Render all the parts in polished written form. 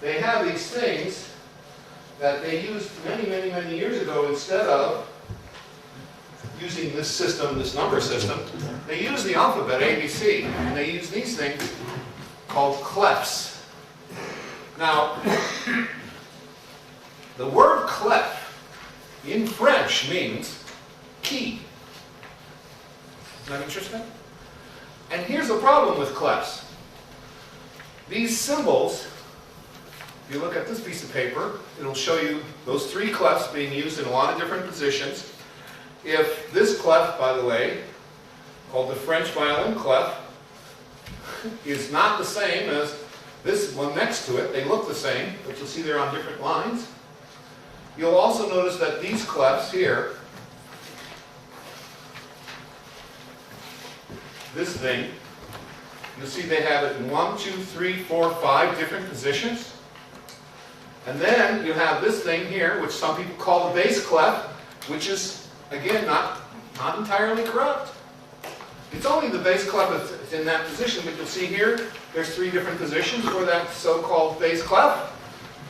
they have these things that they used many, many, many years ago instead of using this system, this number system. They use the alphabet, ABC, and they use these things called clefs. Now, the word clef in French means key. Isn't that interesting? And here's the problem with clefs. These symbols, if you look at this piece of paper, it'll show you those three clefs being used in a lot of different positions. If this clef, by the way, called the French violin clef, is not the same as this one next to it, they look the same, but you'll see they're on different lines. You'll also notice that these clefs here, this thing, you'll see they have it in 1, 2, 3, 4, 5 different positions. And then you have this thing here, which some people call the bass clef, which is, again, not entirely correct. It's only the bass clef that's in that position, but you'll see here, there's 3 different positions for that so-called bass clef.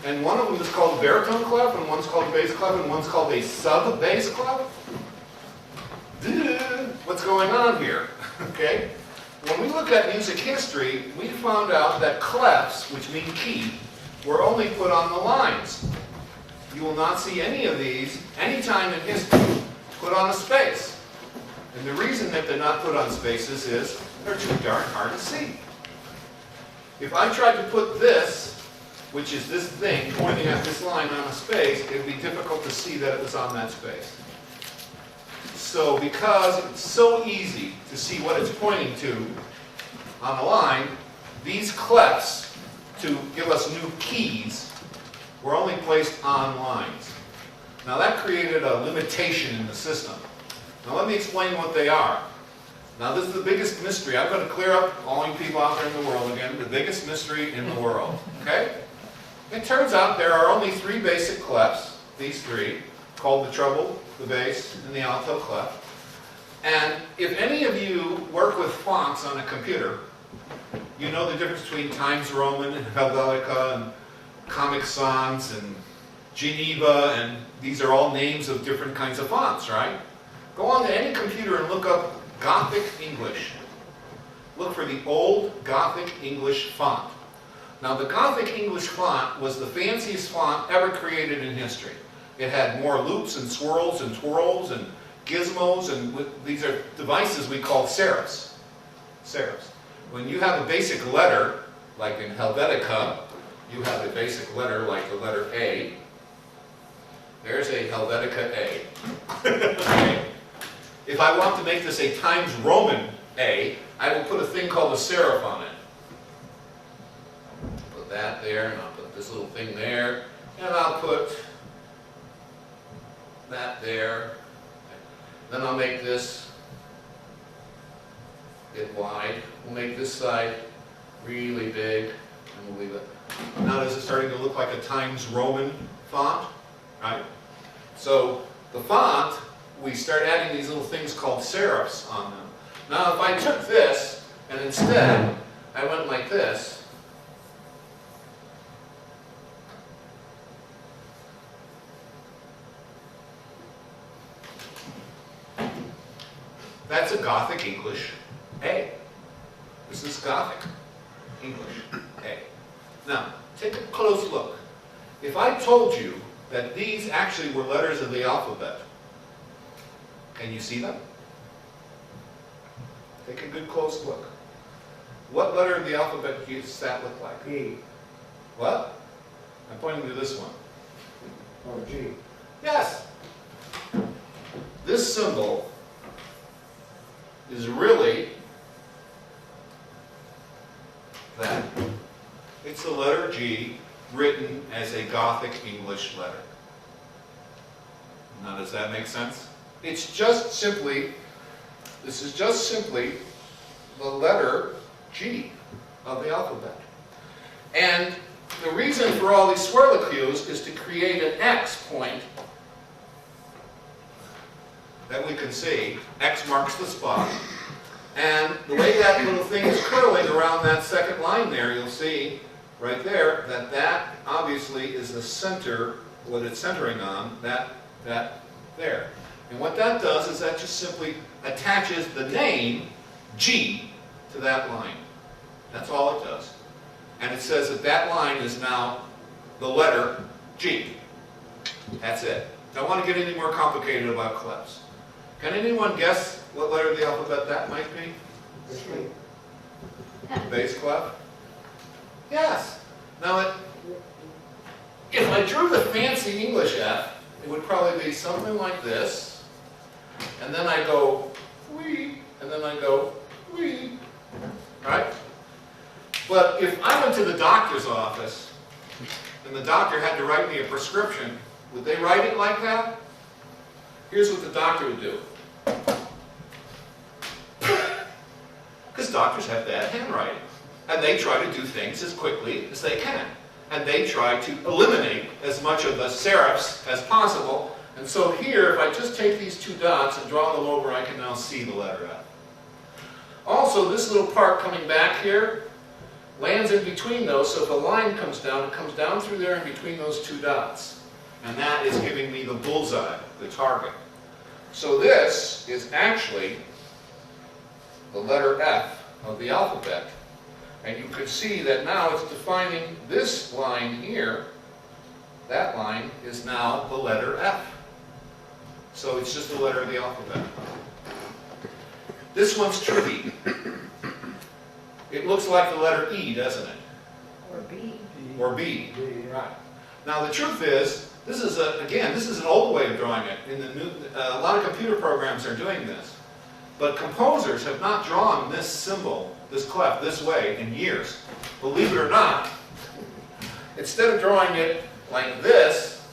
And one of them is called a baritone clef, and one's called a bass clef, and one's called a sub-bass clef. What's going on here? Okay? When we look at music history, we found out that clefs, which mean key, were only put on the lines. You will not see any of these any time in history put on a space. And the reason that they're not put on spaces is they're too darn hard to see. If I tried to put this, which is this thing pointing at this line on a space, it would be difficult to see that it was on that space. So because it's so easy to see what it's pointing to on a line, these clefs, to give us new keys, were only placed on lines. Now that created a limitation in the system. Now let me explain what they are. Now this is the biggest mystery. I'm going to clear up all you people out there in the world again, the biggest mystery in the world. Okay? It turns out there are only 3 basic clefs, these 3, called the treble, the bass, and the alto clef. And if any of you work with fonts on a computer, you know the difference between Times Roman and Helvetica and Comic Sans and Geneva, and these are all names of different kinds of fonts, right? Go on to any computer and look up Gothic English. Look for the old Gothic English font. Now the Gothic English font was the fanciest font ever created in history. It had more loops and swirls and twirls and gizmos, and these are devices we call serifs. Serifs. When you have a basic letter, like in Helvetica, you have a basic letter like the letter A. There's a Helvetica A. Okay. If I want to make this a Times Roman A, I will put a thing called a serif on it. Put that there, and I'll put this little thing there, and I'll put that there. Then I'll make this get wide. We'll make this side really big, and we'll leave it. Now this is starting to look like a Times Roman font, right? So the font, we start adding these little things called serifs on them. Now if I took this, and instead I went like this, that's a Gothic English A. This is Gothic English A. Now, take a close look. If I told you that these actually were letters of the alphabet, can you see them? Take a good close look. What letter of the alphabet does that look like? E. What? I'm pointing to this one. Or G. Yes. This symbol is really that. It's the letter G written as a Gothic English letter. Now does that make sense? It's just simply, this is just simply the letter G of the alphabet. And the reason for all these swirlicues is to create an X point that we can see. X marks the spot. And the way that little thing is curling around that second line there, you'll see right there, that obviously is the center, what it's centering on, that there. And what that does is that just simply attaches the name G to that line. That's all it does. And it says that that line is now the letter G. That's it. Don't want to get any more complicated about clefs. Can anyone guess what letter of the alphabet that might be? Bass clef? Yes. Now, if I drew the fancy English F, it would probably be something like this. And then I go, wee, and then I go, wee. Right? But if I went to the doctor's office, and the doctor had to write me a prescription, would they write it like that? Here's what the doctor would do. Because doctors have bad handwriting. And they try to do things as quickly as they can. And they try to eliminate as much of the serifs as possible. And so here, if I just take these two dots and draw them over, I can now see the letter F. Also, this little part coming back here lands in between those, so if a line comes down, it comes down through there in between those two dots. And that is giving me the bullseye, the target. So this is actually the letter F of the alphabet. And you can see that now it's defining this line here. That line is now the letter F. So it's just the letter of the alphabet. This one's tricky. It looks like the letter E, doesn't it? Or B. Or B. Right. Now the truth is, this is an old way of drawing it. A lot of computer programs are doing this. But composers have not drawn this symbol, this clef, this way in years. Believe it or not, instead of drawing it like this,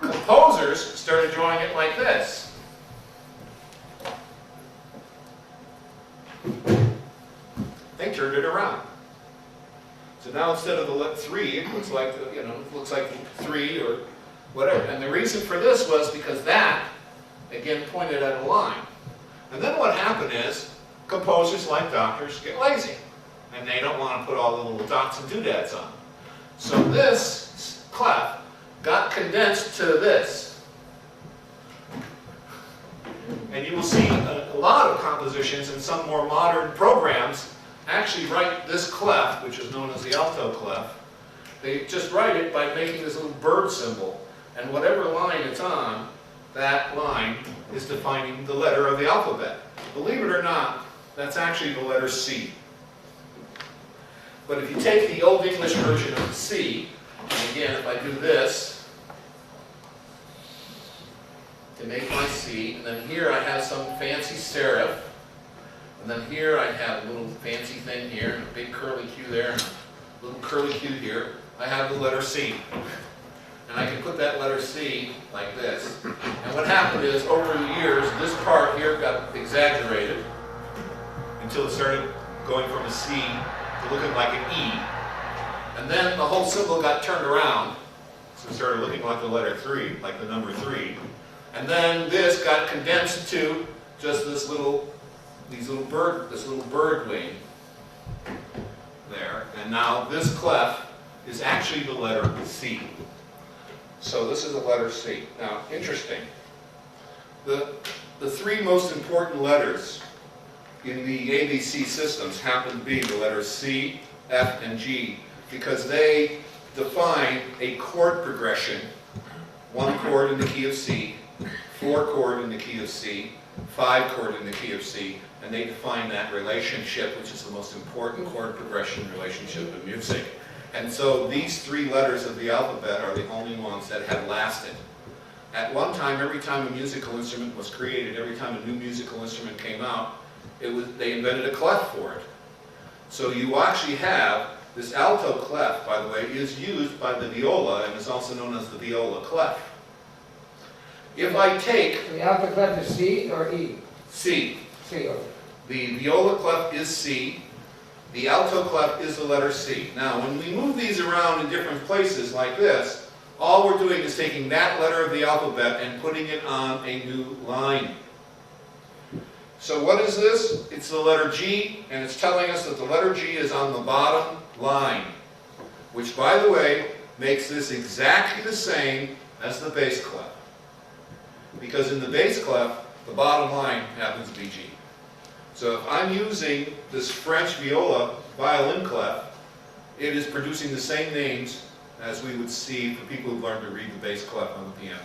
composers started drawing it like this. They turned it around. So now instead of the 3, it looks like, it looks like 3 or whatever. And the reason for this was because that, again, pointed at a line. And then what happened is, composers like doctors get lazy. And they don't want to put all the little dots and doodads on. So this clef got condensed to this. And you will see a lot of compositions in some more modern programs actually write this clef, which is known as the alto clef. They just write it by making this little bird symbol. And whatever line it's on, that line is defining the letter of the alphabet. Believe it or not, that's actually the letter C. But if you take the Old English version of the C, and again, if I do this, to make my C, and then here I have some fancy serif, and then here I have a little fancy thing here, and a big curly Q there, and a little curly Q here, I have the letter C. And I can put that letter C like this. And what happened is, over the years, this part here got exaggerated until it started going from a C to looking like an E. And then the whole symbol got turned around, so it started looking like the letter 3, like the number 3. And then this got condensed to just this little bird wing there. And now this clef is actually the letter C. So this is the letter C. Now, interesting. The 3 most important letters in the ABC systems happen to be the letters C, F, and G, because they define a chord progression. 1 chord in the key of C, 4 chord in the key of C, 5 chord in the key of C, and they define that relationship, which is the most important chord progression relationship in music. And so these 3 letters of the alphabet are the only ones that have lasted. At one time, every time a musical instrument was created, every time a new musical instrument came out, they invented a clef for it. So you actually have this alto clef, by the way, is used by the viola and is also known as the viola clef. If I take The alto clef is C or E? C, C, okay. the viola clef is C, the alto clef is the letter C. Now, when we move these around in different places like this, all we're doing is taking that letter of the alphabet and putting it on a new line. So what is this? It's the letter G, and it's telling us that the letter G is on the bottom line, which, by the way, makes this exactly the same as the bass clef. Because in the bass clef, the bottom line happens to be G. So if I'm using this French viola violin clef, it is producing the same names as we would see for people who've learned to read the bass clef on the piano.